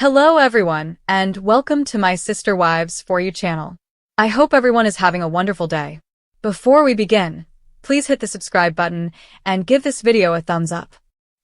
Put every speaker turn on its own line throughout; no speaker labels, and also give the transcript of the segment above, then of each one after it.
Hello everyone, and welcome to my Sister Wives For You channel. I hope everyone is having a wonderful day. Before we begin, please hit the subscribe button and give this video a thumbs up.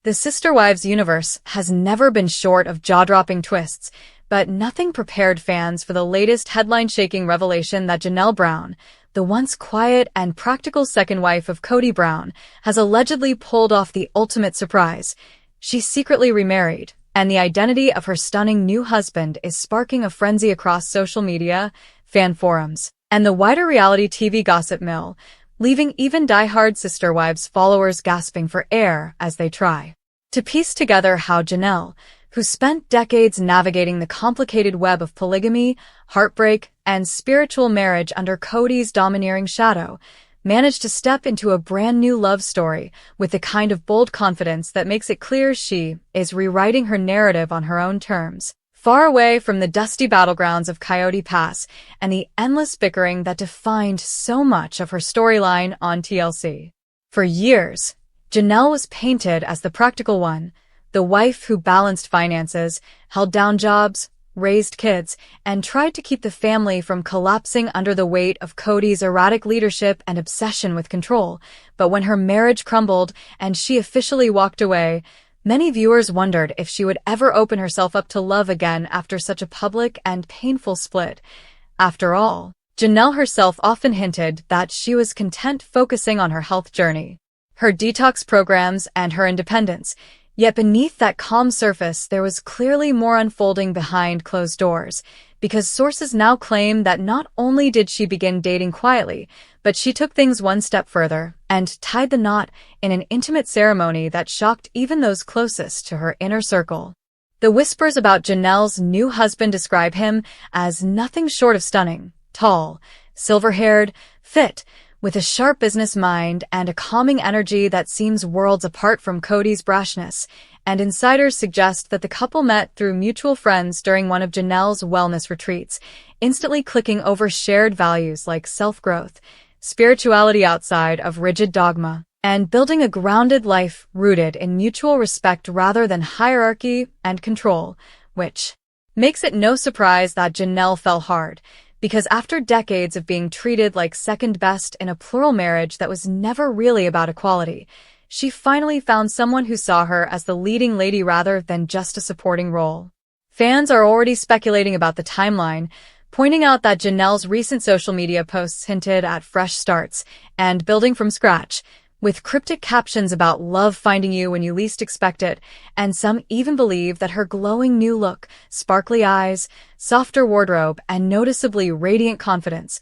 The Sister Wives universe has never been short of jaw-dropping twists, but nothing prepared fans for the latest headline-shaking revelation that Janelle Brown, the once quiet and practical second wife of Kody Brown, has allegedly pulled off the ultimate surprise. She's secretly remarried, and the identity of her stunning new husband is sparking a frenzy across social media, fan forums, and the wider reality TV gossip mill, leaving even die-hard Sister Wives followers gasping for air as they try to piece together how Janelle, who spent decades navigating the complicated web of polygamy, heartbreak, and spiritual marriage under Kody's domineering shadow, managed to step into a brand new love story with the kind of bold confidence that makes it clear she is rewriting her narrative on her own terms, far away from the dusty battlegrounds of Coyote Pass and the endless bickering that defined so much of her storyline on TLC. For years, Janelle was painted as the practical one, the wife who balanced finances, held down jobs, raised kids, and tried to keep the family from collapsing under the weight of Kody's erratic leadership and obsession with control. But when her marriage crumbled and she officially walked away, many viewers wondered if she would ever open herself up to love again after such a public and painful split. After all, Janelle herself often hinted that she was content focusing on her health journey, her detox programs, and her independence. Yet beneath that calm surface, there was clearly more unfolding behind closed doors, because sources now claim that not only did she begin dating quietly, but she took things one step further and tied the knot in an intimate ceremony that shocked even those closest to her inner circle. The whispers about Janelle's new husband describe him as nothing short of stunning, tall, silver-haired, fit, with a sharp business mind and a calming energy that seems worlds apart from Kody's brashness, and insiders suggest that the couple met through mutual friends during one of Janelle's wellness retreats, instantly clicking over shared values like self-growth, spirituality outside of rigid dogma, and building a grounded life rooted in mutual respect rather than hierarchy and control, which makes it no surprise that Janelle fell hard, because after decades of being treated like second best in a plural marriage that was never really about equality, she finally found someone who saw her as the leading lady rather than just a supporting role. Fans are already speculating about the timeline, pointing out that Janelle's recent social media posts hinted at fresh starts and building from scratch, with cryptic captions about love finding you when you least expect it, and some even believe that her glowing new look, sparkly eyes, softer wardrobe, and noticeably radiant confidence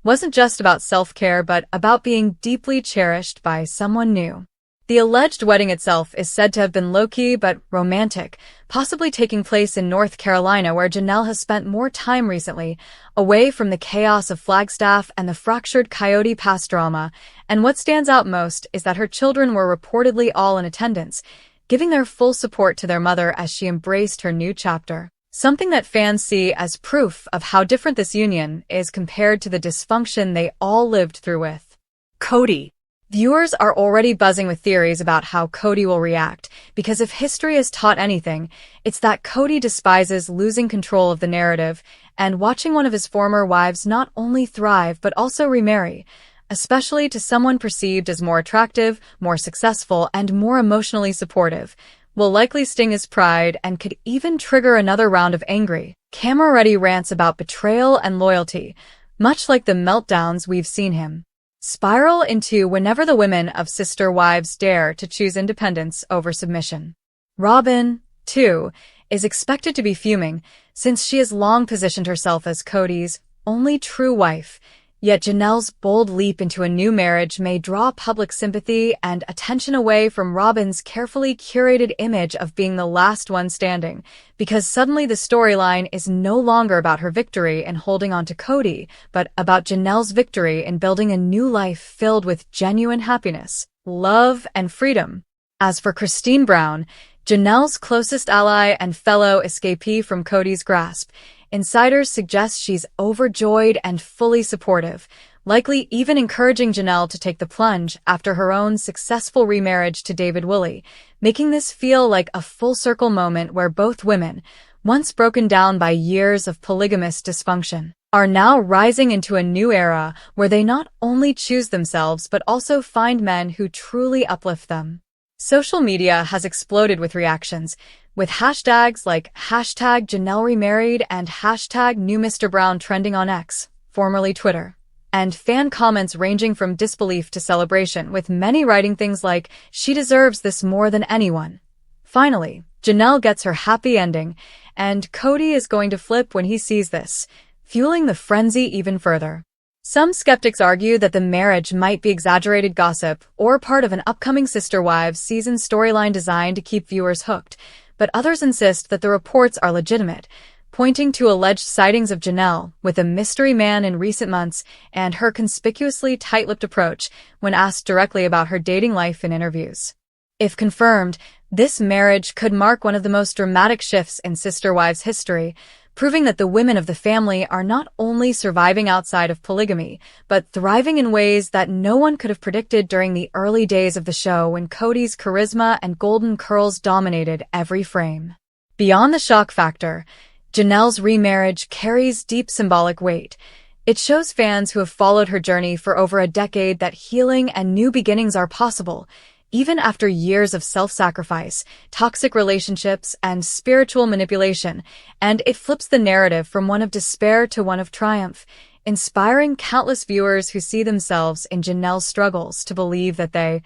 wasn't just about self-care but about being deeply cherished by someone new. The alleged wedding itself is said to have been low-key but romantic, possibly taking place in North Carolina, where Janelle has spent more time recently, away from the chaos of Flagstaff and the fractured Coyote Pass drama. And what stands out most is that her children were reportedly all in attendance, giving their full support to their mother as she embraced her new chapter. Something that fans see as proof of how different this union is compared to the dysfunction they all lived through with Kody. Viewers are already buzzing with theories about how Kody will react, because if history has taught anything, it's that Kody despises losing control of the narrative, and watching one of his former wives not only thrive but also remarry, especially to someone perceived as more attractive, more successful, and more emotionally supportive, will likely sting his pride and could even trigger another round of angry, camera-ready rants about betrayal and loyalty, much like the meltdowns we've seen him spiral into whenever the women of Sister Wives dare to choose independence over submission. Robyn, too, is expected to be fuming, since she has long positioned herself as Kody's only true wife. Yet Janelle's bold leap into a new marriage may draw public sympathy and attention away from Robyn's carefully curated image of being the last one standing, because suddenly the storyline is no longer about her victory in holding on to Kody, but about Janelle's victory in building a new life filled with genuine happiness, love, and freedom. As for Christine Brown, Janelle's closest ally and fellow escapee from Kody's grasp, insiders suggest she's overjoyed and fully supportive, likely even encouraging Janelle to take the plunge after her own successful remarriage to David Woolley, making this feel like a full-circle moment where both women, once broken down by years of polygamous dysfunction, are now rising into a new era where they not only choose themselves but also find men who truly uplift them. Social media has exploded with reactions, with hashtags like hashtag Janelle remarried and hashtag new Mr. Brown trending on X, formerly Twitter, and fan comments ranging from disbelief to celebration, with many writing things like, "She deserves this more than anyone." Finally, Janelle gets her happy ending, and Cody is going to flip when he sees this, fueling the frenzy even further. Some skeptics argue that the marriage might be exaggerated gossip or part of an upcoming Sister Wives season storyline designed to keep viewers hooked, but others insist that the reports are legitimate, pointing to alleged sightings of Janelle with a mystery man in recent months and her conspicuously tight-lipped approach when asked directly about her dating life in interviews. If confirmed, this marriage could mark one of the most dramatic shifts in Sister Wives history, proving that the women of the family are not only surviving outside of polygamy, but thriving in ways that no one could have predicted during the early days of the show when Cody's charisma and golden curls dominated every frame. Beyond the shock factor, Janelle's remarriage carries deep symbolic weight. It shows fans who have followed her journey for over a decade that healing and new beginnings are possible, even after years of self-sacrifice, toxic relationships, and spiritual manipulation, and it flips the narrative from one of despair to one of triumph, inspiring countless viewers who see themselves in Janelle's struggles to believe that they,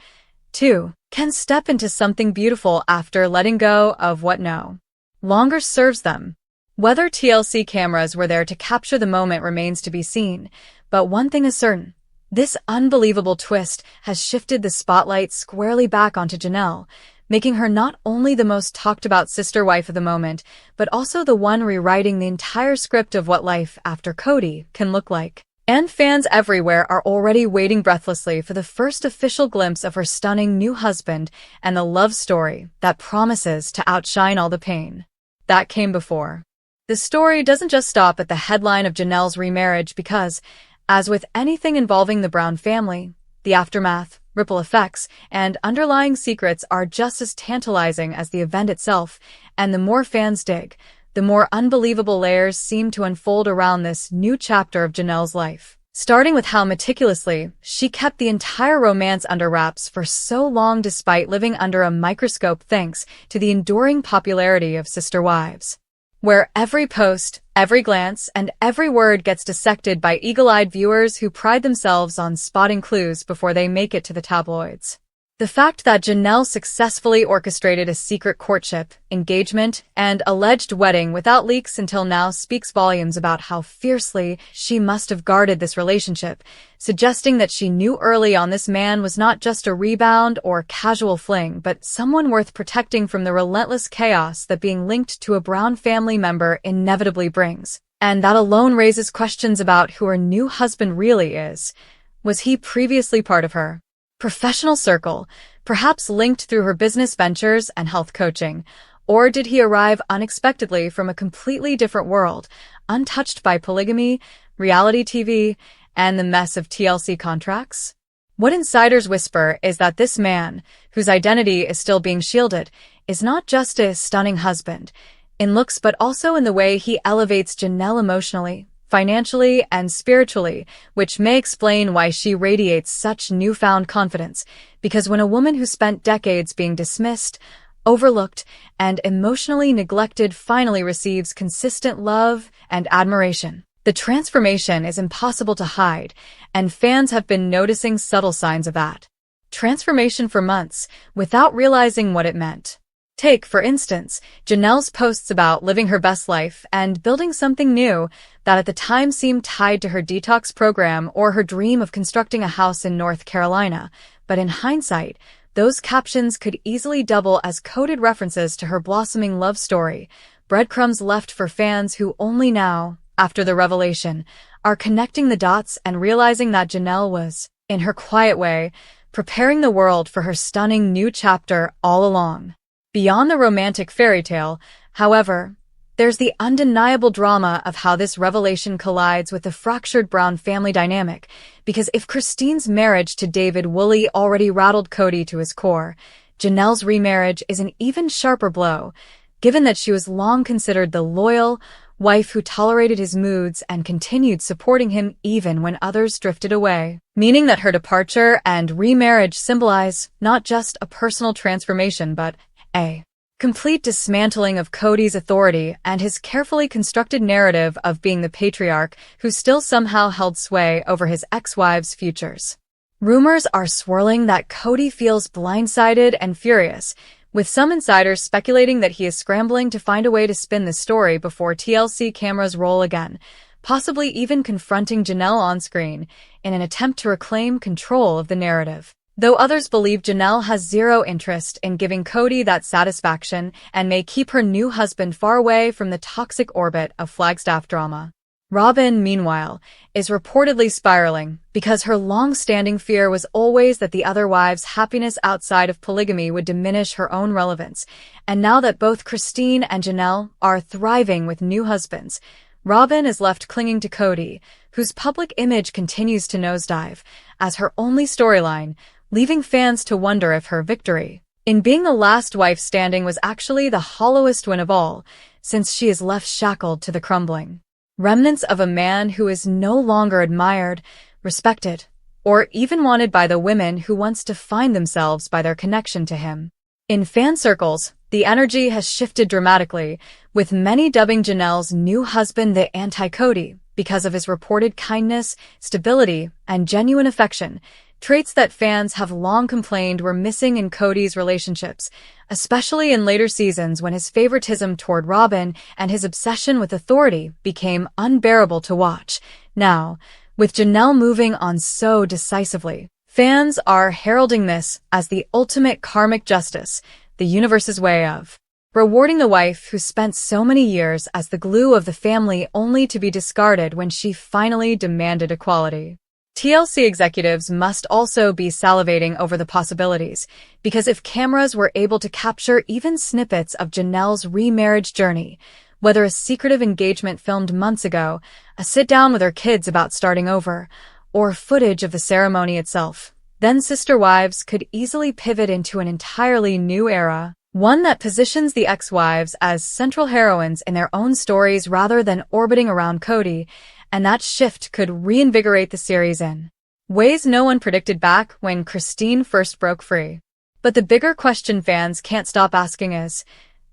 too, can step into something beautiful after letting go of what no longer serves them. Whether TLC cameras were there to capture the moment remains to be seen, but one thing is certain. This unbelievable twist has shifted the spotlight squarely back onto Janelle, making her not only the most talked-about sister wife of the moment, but also the one rewriting the entire script of what life after Cody can look like. And fans everywhere are already waiting breathlessly for the first official glimpse of her stunning new husband and the love story that promises to outshine all the pain that came before. The story doesn't just stop at the headline of Janelle's remarriage because, as with anything involving the Brown family, the aftermath, ripple effects, and underlying secrets are just as tantalizing as the event itself, and the more fans dig, the more unbelievable layers seem to unfold around this new chapter of Janelle's life. Starting with how meticulously she kept the entire romance under wraps for so long despite living under a microscope thanks to the enduring popularity of Sister Wives, where every post, every glance, and every word gets dissected by eagle-eyed viewers who pride themselves on spotting clues before they make it to the tabloids. The fact that Janelle successfully orchestrated a secret courtship, engagement, and alleged wedding without leaks until now speaks volumes about how fiercely she must have guarded this relationship, suggesting that she knew early on this man was not just a rebound or casual fling, but someone worth protecting from the relentless chaos that being linked to a Brown family member inevitably brings. And that alone raises questions about who her new husband really is. Was he previously part of her professional circle, perhaps linked through her business ventures and health coaching, or did he arrive unexpectedly from a completely different world, untouched by polygamy, reality TV, and the mess of TLC contracts? What insiders whisper is that this man, whose identity is still being shielded, is not just a stunning husband in looks but also in the way he elevates Janelle emotionally, financially, and spiritually, which may explain why she radiates such newfound confidence, because when a woman who spent decades being dismissed, overlooked, and emotionally neglected finally receives consistent love and admiration, the transformation is impossible to hide, and fans have been noticing subtle signs of that transformation for months without realizing what it meant. Take, for instance, Janelle's posts about living her best life and building something new that at the time seemed tied to her detox program or her dream of constructing a house in North Carolina, but in hindsight, those captions could easily double as coded references to her blossoming love story, breadcrumbs left for fans who only now, after the revelation, are connecting the dots and realizing that Janelle was, in her quiet way, preparing the world for her stunning new chapter all along. Beyond the romantic fairy tale, however, there's the undeniable drama of how this revelation collides with the fractured Brown family dynamic, because if Christine's marriage to David Woolley already rattled Cody to his core, Janelle's remarriage is an even sharper blow, given that she was long considered the loyal wife who tolerated his moods and continued supporting him even when others drifted away, meaning that her departure and remarriage symbolize not just a personal transformation but a complete dismantling of Cody's authority and his carefully constructed narrative of being the patriarch who still somehow held sway over his ex-wives' futures. Rumors are swirling that Cody feels blindsided and furious, with some insiders speculating that he is scrambling to find a way to spin the story before TLC cameras roll again, possibly even confronting Janelle on screen in an attempt to reclaim control of the narrative. Though others believe Janelle has zero interest in giving Cody that satisfaction and may keep her new husband far away from the toxic orbit of Flagstaff drama. Robin, meanwhile, is reportedly spiraling because her long-standing fear was always that the other wives' happiness outside of polygamy would diminish her own relevance, and now that both Christine and Janelle are thriving with new husbands, Robin is left clinging to Cody, whose public image continues to nosedive, as her only storyline, leaving fans to wonder if her victory in being the last wife standing was actually the hollowest win of all, since she is left shackled to the crumbling remnants of a man who is no longer admired, respected, or even wanted by the women who once defined themselves by their connection to him. In fan circles, the energy has shifted dramatically, with many dubbing Janelle's new husband the anti-Cody because of his reported kindness, stability, and genuine affection, traits that fans have long complained were missing in Cody's relationships, especially in later seasons when his favoritism toward Robin and his obsession with authority became unbearable to watch. Now, with Janelle moving on so decisively, fans are heralding this as the ultimate karmic justice, the universe's way of rewarding the wife who spent so many years as the glue of the family only to be discarded when she finally demanded equality. TLC executives must also be salivating over the possibilities, because if cameras were able to capture even snippets of Janelle's remarriage journey, whether a secretive engagement filmed months ago, a sit-down with her kids about starting over, or footage of the ceremony itself, then Sister Wives could easily pivot into an entirely new era, one that positions the ex-wives as central heroines in their own stories rather than orbiting around Cody, and that shift could reinvigorate the series in ways no one predicted back when Christine first broke free. But the bigger question fans can't stop asking is,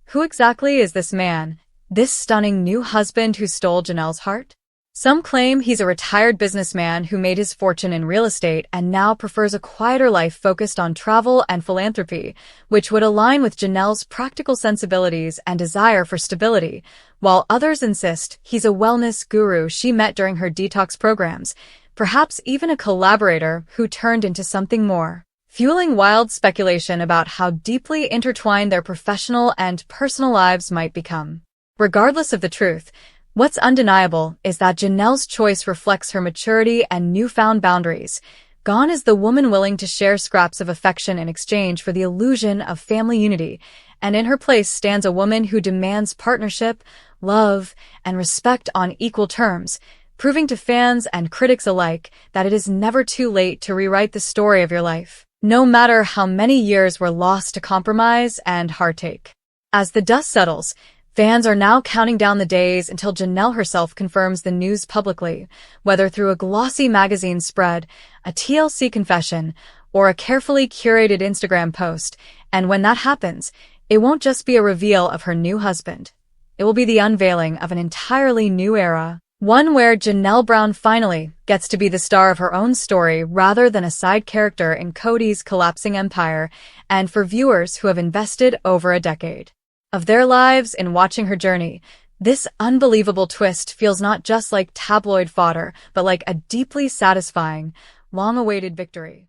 who exactly is this man, this stunning new husband who stole Janelle's heart? Some claim he's a retired businessman who made his fortune in real estate and now prefers a quieter life focused on travel and philanthropy, which would align with Janelle's practical sensibilities and desire for stability, while others insist he's a wellness guru she met during her detox programs, perhaps even a collaborator who turned into something more, fueling wild speculation about how deeply intertwined their professional and personal lives might become. Regardless of the truth, what's undeniable is that Janelle's choice reflects her maturity and newfound boundaries. Gone is the woman willing to share scraps of affection in exchange for the illusion of family unity, and in her place stands a woman who demands partnership, love, and respect on equal terms, proving to fans and critics alike that it is never too late to rewrite the story of your life, no matter how many years were lost to compromise and heartache. As the dust settles, fans are now counting down the days until Janelle herself confirms the news publicly, whether through a glossy magazine spread, a TLC confession, or a carefully curated Instagram post, and when that happens, it won't just be a reveal of her new husband. It will be the unveiling of an entirely new era, one where Janelle Brown finally gets to be the star of her own story rather than a side character in Cody's collapsing empire, and for viewers who have invested over a decade of their lives in watching her journey, this unbelievable twist feels not just like tabloid fodder, but like a deeply satisfying, long-awaited victory.